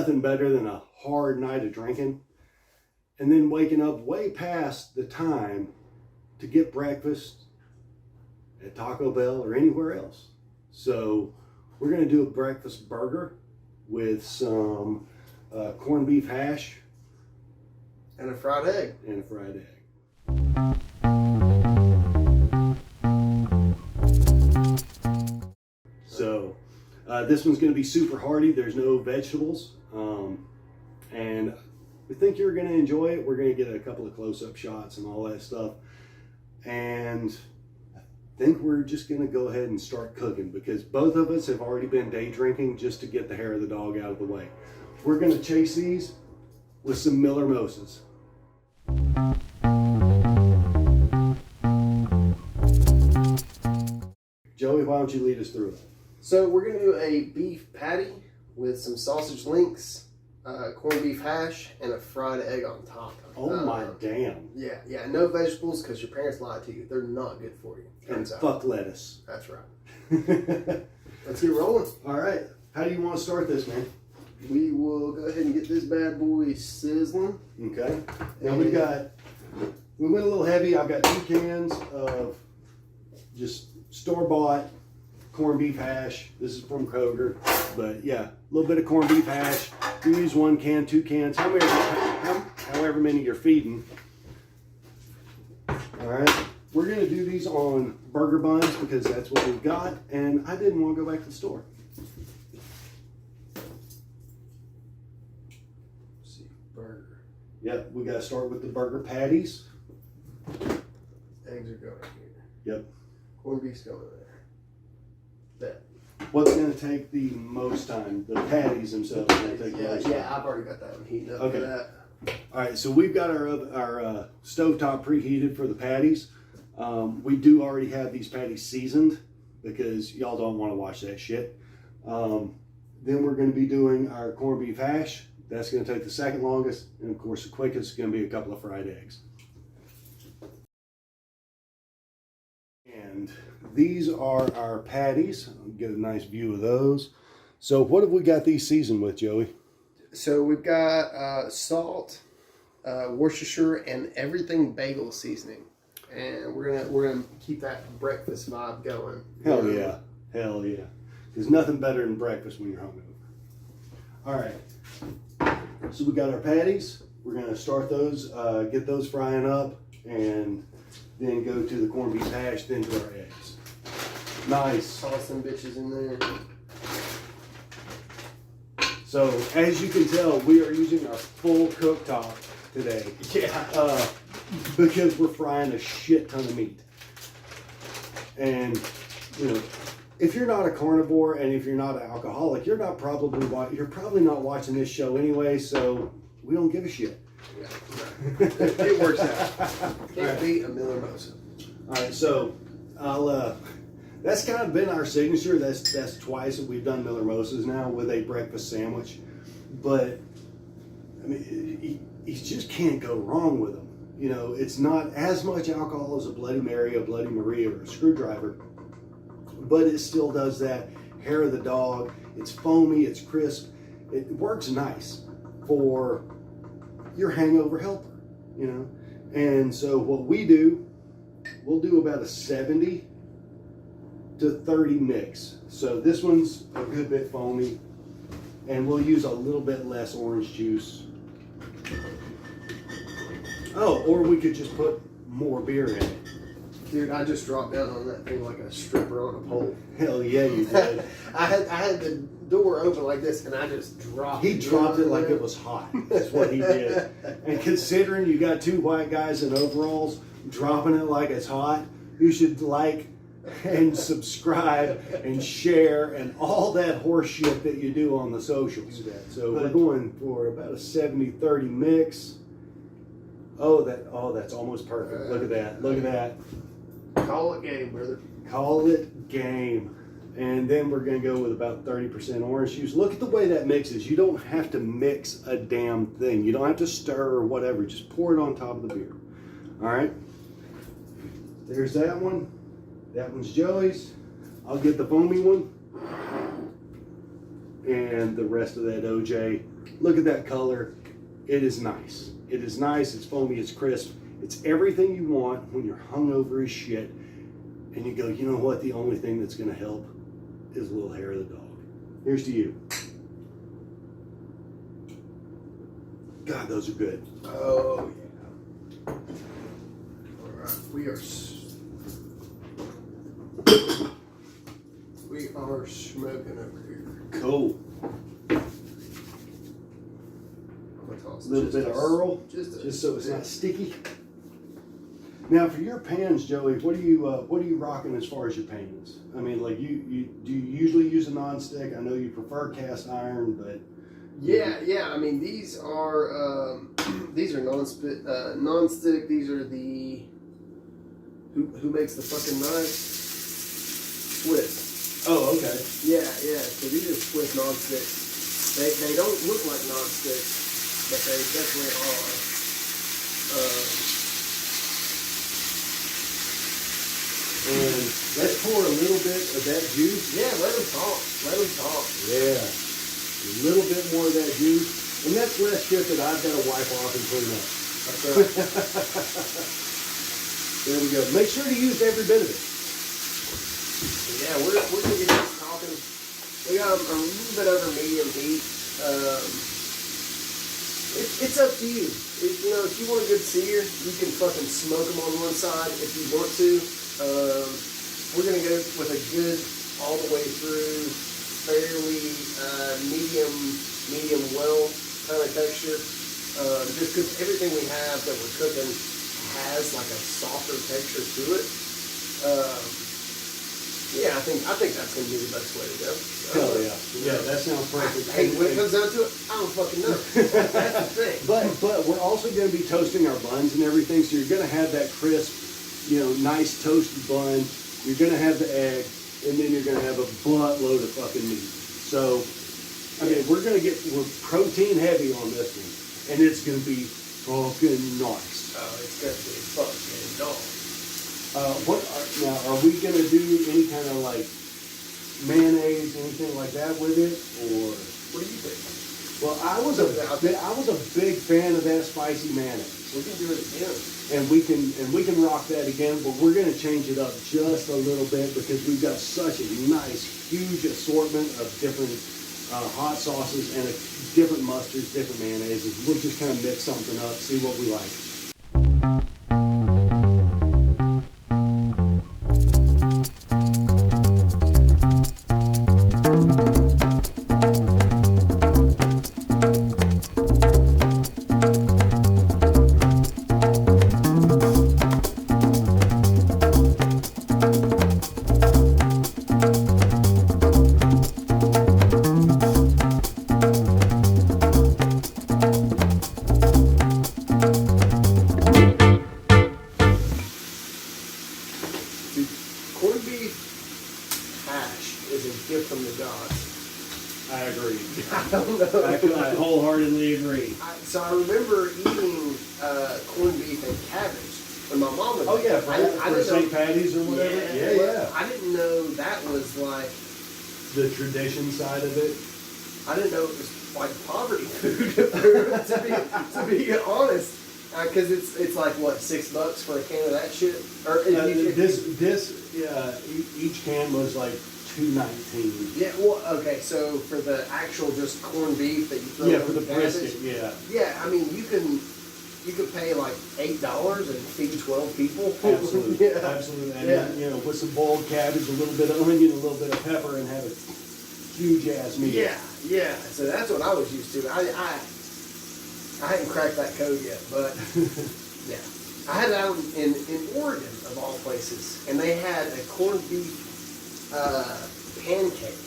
nothing better than a hard night of drinking and then waking up way past the time to get breakfast at Taco Bell or anywhere else. So we're going to do a breakfast burger with some corned beef hash. And a fried egg. And a fried egg. So this one's going to be super hearty. There's no vegetables. And we think you're going to enjoy it. We're going to get a couple of close-up shots and all that stuff. And I think we're just going to go ahead and start cooking because both of us have already been day drinking just to get the hair of the dog out of the way. We're going to chase these with some Miller Moses. Joey, why don't you lead us through it? So we're going to do a beef patty with some sausage links, corned beef hash, and a fried egg on top. Oh my damn. Yeah, no vegetables because your parents lied to you. They're not good for you. And fuck lettuce. That's right. Let's get rolling. All right. How do you want to start this, man? We will go ahead and get this bad boy sizzling. Okay. Now we went a little heavy. I've got 2 cans of just store-bought corned beef hash. This is from Kroger. But yeah, a little bit of corned beef hash. You use 1 can, 2 cans, however many you're feeding. All right. We're going to do these on burger buns because that's what we've got. And I didn't want to go back to the store. Let's see, burger. Yep, we got to start with the burger patties. Eggs are going here. Yep. Corned beef's going there. What's going to take the most time? The patties themselves are going to take the most time. Yeah, I've already got that one heating up Okay. for that. All right, so we've got our stovetop preheated for the patties. We do already have these patties seasoned because y'all don't want to watch that shit. Then we're going to be doing our corned beef hash. That's going to take the second longest. And of course, the quickest is going to be a couple of fried eggs. And these are our patties. I'll get a nice view of those. So what have we got these seasoned with, Joey? So we've got salt, Worcestershire, and everything bagel seasoning. And we're gonna keep that breakfast vibe going. Hell yeah. Hell yeah. There's nothing better than breakfast when you're hungover. All right. So we got our patties. We're going to start those, get those frying up, and then go to the corned beef hash, then to our eggs. Nice. Toss some bitches in there. So as you can tell, we are using our full cooktop today. Yeah. Because we're frying a shit ton of meat. And, you know, if you're not a carnivore and if you're not an alcoholic, you're probably not watching this show anyway, so we don't give a shit. Yeah. It works out. Can't beat a Miller Moses. All right, so that's kind of been our signature. That's twice that we've done Miller Moses now with a breakfast sandwich. But, I mean, you just can't go wrong with them. You know, it's not as much alcohol as a Bloody Mary, a Bloody Maria, or a screwdriver, but it still does that hair of the dog. It's foamy, it's crisp. It works nice for your hangover helper, you know. And so what we do, we'll do about a 70 to 30 mix. So this one's a good bit foamy, and we'll use a little bit less orange juice. Oh, or we could just put more beer in it. Dude, I just dropped down on that thing like a stripper on a pole. Hell yeah, you did. I had the door open like this, and I just dropped. He dropped it like it was hot. That's what he did. And considering you got 2 white guys in overalls dropping it like it's hot, you should like and subscribe and share and all that horse shit that you do on the socials. So we're going for about a 70-30 mix. Oh, that's almost perfect. Look at that. Look at that. Call it game, brother. Call it game. And then we're going to go with about 30% orange juice. Look at the way that mixes. You don't have to mix a damn thing. You don't have to stir or whatever. Just pour it on top of the beer. All right. There's that one. That one's Joey's. I'll get the foamy one. and the rest of that OJ. Look at that color. It is nice. It is nice. It's foamy. It's crisp. It's everything you want when you're hungover as shit. And you go, you know what? The only thing that's going to help is a little hair of the dog. Here's to you. God, those are good. Oh, yeah. All right. We are smoking over here. Cool. I'm gonna toss A little bit of Earl, just so it's not sticky. Now, for your pans, Joey, what are you rocking as far as your pans? I mean, like do you usually use a nonstick? I know you prefer cast iron, but yeah. I mean, these are non-stick. These are the who makes the fucking knives? Swiss. Oh, okay. Yeah. So these are Swiss non-sticks. They don't look like non-sticks, but they definitely are. And let's pour a little bit of that juice. Yeah, let them talk. Yeah. A little bit more of that juice. And that's less shit that I've got to wipe off and clean up. That's right. There we go. Make sure to use every bit of it. Yeah, we're gonna get this talking. We got a little bit over medium heat. It's up to you. If you want a good sear, you can fucking smoke them on one side if you want to. We're gonna go with a good all the way through, fairly medium well kind of texture. Just because everything we have that we're cooking has like a softer texture to it. Yeah, I think that's gonna be the best way to go. Hell yeah. Yeah, that sounds perfect. Hey, when it comes down to it, I don't fucking know. That's the thing. But we're also going to be toasting our buns and everything, so you're going to have that crisp, nice toasted bun. You're going to have the egg, and then you're going to have a buttload of fucking meat. So, I mean, we're protein heavy on this one, and it's going to be fucking nice. Oh, it's gonna be fucking nice. Are we going to do any kind of like mayonnaise, anything like that with it, or? What do you think? Well, I was a big fan of that spicy mayonnaise. We can do it again. And we can rock that again, but we're going to change it up just a little bit because we've got such a nice, huge assortment of different hot sauces and different mustards, different mayonnaises. We'll just kind of mix something up, see what we like. Corned beef hash is a gift from the gods. I agree. I don't know. I wholeheartedly agree. So I remember eating corned beef and cabbage when my mom was. Oh yeah, I for St. Patty's or whatever. Yeah. I didn't know that was like The tradition side of it. I didn't know it was like poverty food. to be honest, because it's like what, $6 for a can of that shit. Or each can was like $2.19. Yeah, well, okay, so for the actual just corned beef that you throw Yeah, over for the cabbage, brisket. Yeah. Yeah, I mean you could pay like $8 and feed 12 people. Absolutely. Yeah. Absolutely. And Yeah. then, with some boiled cabbage, a little bit of onion, a little bit of pepper, and have a huge ass meal. Yeah. So that's what I was used to. I hadn't cracked that code yet, but yeah. I had it out in Oregon of all places, and they had a corned beef pancake.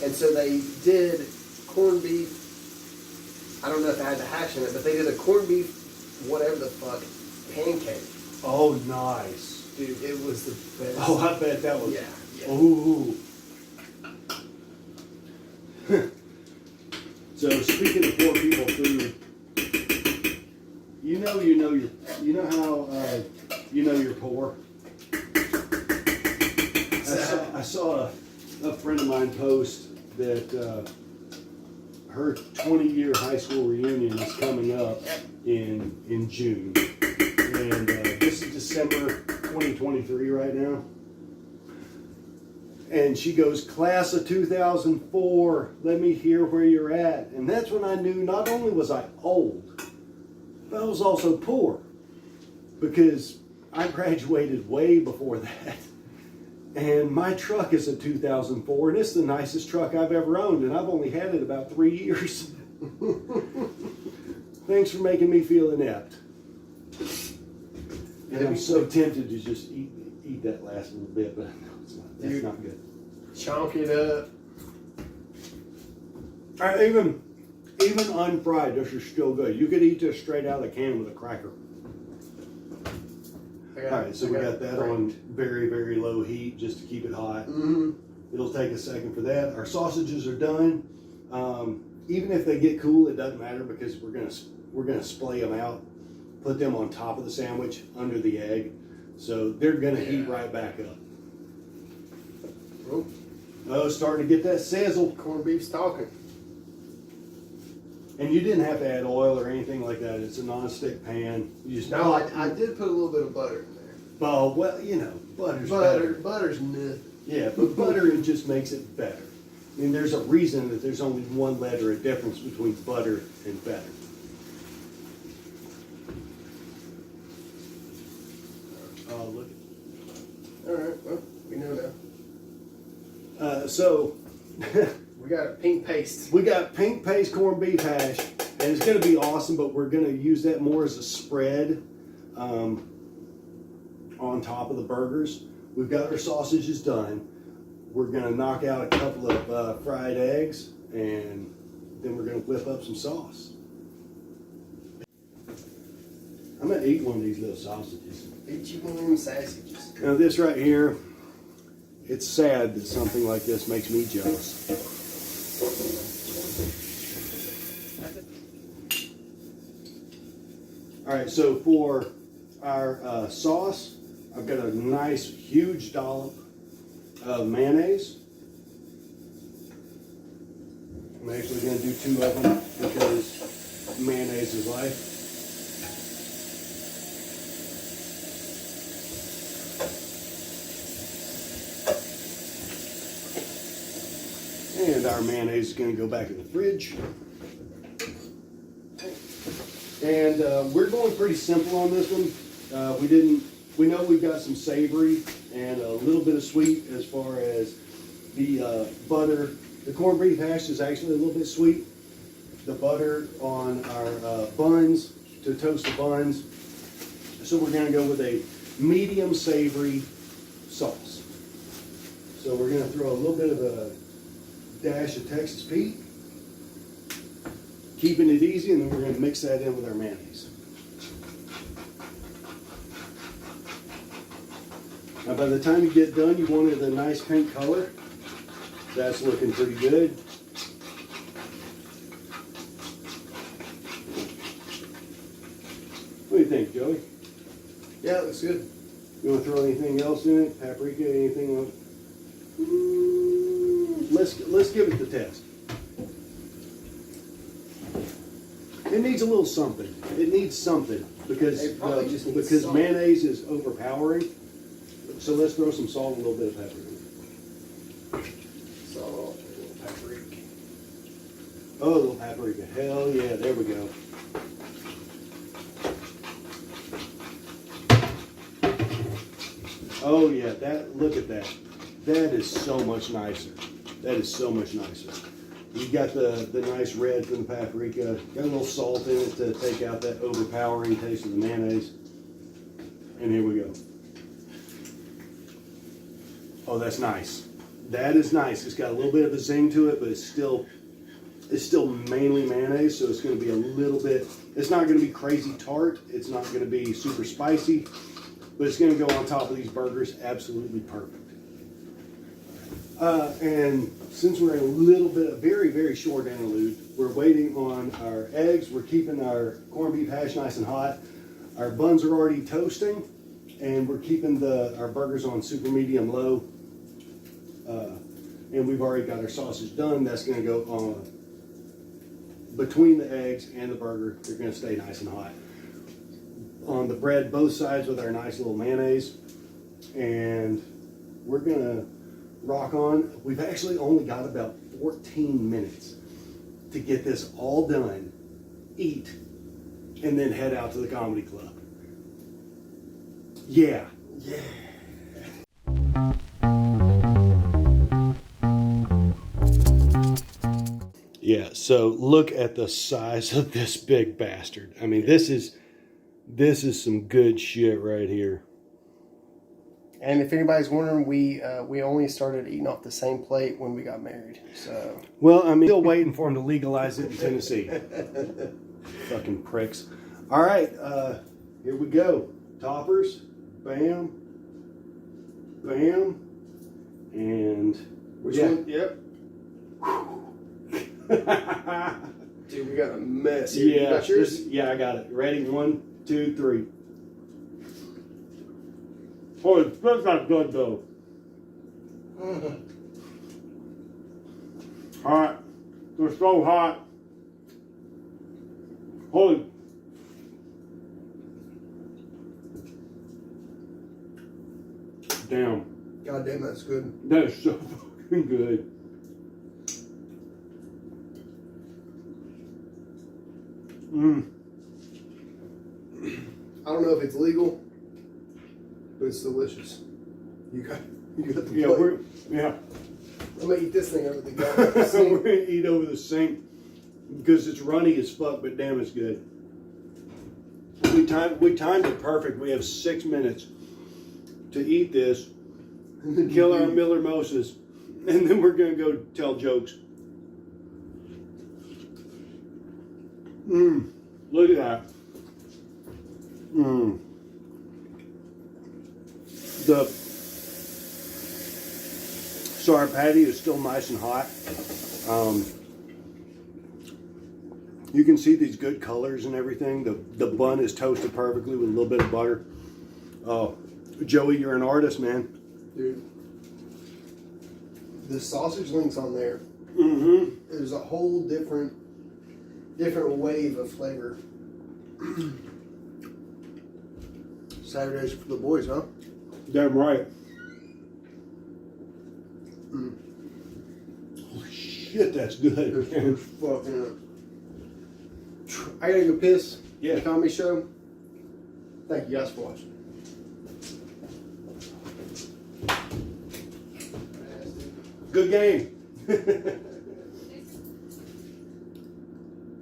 And so they did corned beef, I don't know if I had the hash in it, but they did a corned beef, whatever the fuck, pancake. Oh, nice. Dude, it was the best. Oh, I bet that was. Yeah. Ooh. So speaking of poor people food, you know how you're poor. I saw a friend of mine post that her 20-year high school reunion is coming up in June. And this is December 2023 right now. And she goes, class of 2004, let me hear where you're at. And that's when I knew not only was I old, but I was also poor. Because I graduated way before that. And my truck is a 2004, and it's the nicest truck I've ever owned, and I've only had it about 3 years. Thanks for making me feel inept. And I'm so tempted to just eat that last little bit, but no, it's not. That's not good. Chonk it up. All right, even unfried, this is still good. You could eat this straight out of the can with a cracker. All right, so we got that on very, very low heat just to keep it hot. Mm-hmm. It'll take a second for that. Our sausages are done. Even if they get cool, it doesn't matter because we're gonna splay them out, put them on top of the sandwich under the egg, so they're gonna heat right back up. Oh, starting to get that sizzle. Corned beef's talking. And you didn't have to add oil or anything like that. It's a non-stick pan. You just No, I did put a little bit of butter in there. Oh, well, you know, butter's better. Butter's nothing. Yeah, but butter, it just makes it better. I mean, there's a reason that there's only one letter of difference between butter and better. Oh, look. All right, well, we know now. So, We got pink paste. we got pink paste corned beef hash, and it's going to be awesome, but we're going to use that more as a spread on top of the burgers. We've got our sausages done. We're going to knock out a couple of fried eggs, and then we're going to whip up some sauce. I'm going to eat one of these little sausages. Eat you one of them sausages. Now this right here, it's sad that something like this makes me jealous. All right, so for our sauce, I've got a nice huge dollop of mayonnaise. I'm actually going to do 2 of them because mayonnaise is life. And our mayonnaise is going to go back in the fridge. And we're going pretty simple on this one. We know we've got some savory and a little bit of sweet as far as the butter. The corned beef hash is actually a little bit sweet. The butter on our buns, to toast the buns. So we're going to go with a medium savory sauce. So we're going to throw a little bit of a dash of Texas Pete, keeping it easy, and then we're going to mix that in with our mayonnaise. Now by the time you get done, you want it a nice pink color. That's looking pretty good. What do you think, Joey? Yeah, it looks good. You want to throw anything else in it? Paprika, anything else? Let's give it the test. It needs a little something. It needs something because It probably just needs salt. mayonnaise is overpowering. So let's throw some salt and a little bit of pepper in it. Salt, a little paprika. Oh, a little paprika. Hell yeah, there we go. Oh yeah, look at that. That is so much nicer. That is so much nicer. You've got the nice red from the paprika. Got a little salt in it to take out that overpowering taste of the mayonnaise. And here we go. Oh, that's nice. That is nice. It's got a little bit of a zing to it, but it's still mainly mayonnaise, so it's going to be a little bit, it's not going to be crazy tart. It's not going to be super spicy, but it's going to go on top of these burgers absolutely perfect. And since we're in a very, very short interlude, we're waiting on our eggs. We're keeping our corned beef hash nice and hot. Our buns are already toasting, and we're keeping our burgers on super medium low. And we've already got our sausage done. That's going to go on between the eggs and the burger, they're going to stay nice and hot. On the bread, both sides with our nice little mayonnaise. And we're going to rock on. We've actually only got about 14 minutes to get this all done, eat, and then head out to the comedy club. Yeah. Yeah. Yeah, so look at the size of this big bastard. I mean, this is some good shit right here. And if anybody's wondering, we only started eating off the same plate when we got married. So, well, I'm still waiting for him to legalize it in Tennessee. Fucking pricks. All right, here we go. Toppers, bam, bam, and which one? Yep. Dude, we got a mess here. Yeah, You got yours? yeah, I got it. Ready? 1, 2, 3. Oh, that's not good though. Hot. They're so hot. Holy. Damn. God damn, that's good. That is so fucking good. I don't know if it's legal, but it's delicious. You got the plate. Yeah. I'm gonna eat this thing over the We're sink. gonna eat over the sink because it's runny as fuck, but damn, it's good. We timed it perfect. We have 6 minutes to eat this, kill our Miller Moses, and then we're gonna go tell jokes. Look at that. So our patty is still nice and hot. You can see these good colors and everything. The bun is toasted perfectly with a little bit of butter. Oh, Joey, you're an artist, man. Dude, the sausage links on there. There's a whole different wave of flavor. Saturdays for the boys, huh? Damn right. Holy shit, that's good. It's fucking. I gotta go piss. Yeah. The comedy show. Thank you guys for watching. Good game.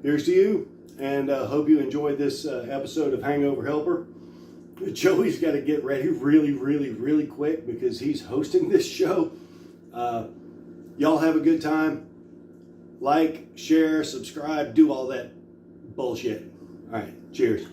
Here's to you, and hope you enjoyed this episode of Hangover Helper. Joey's got to get ready really, really, really quick because he's hosting this show. Y'all have a good time. Like, share, subscribe, do all that bullshit. All right, cheers.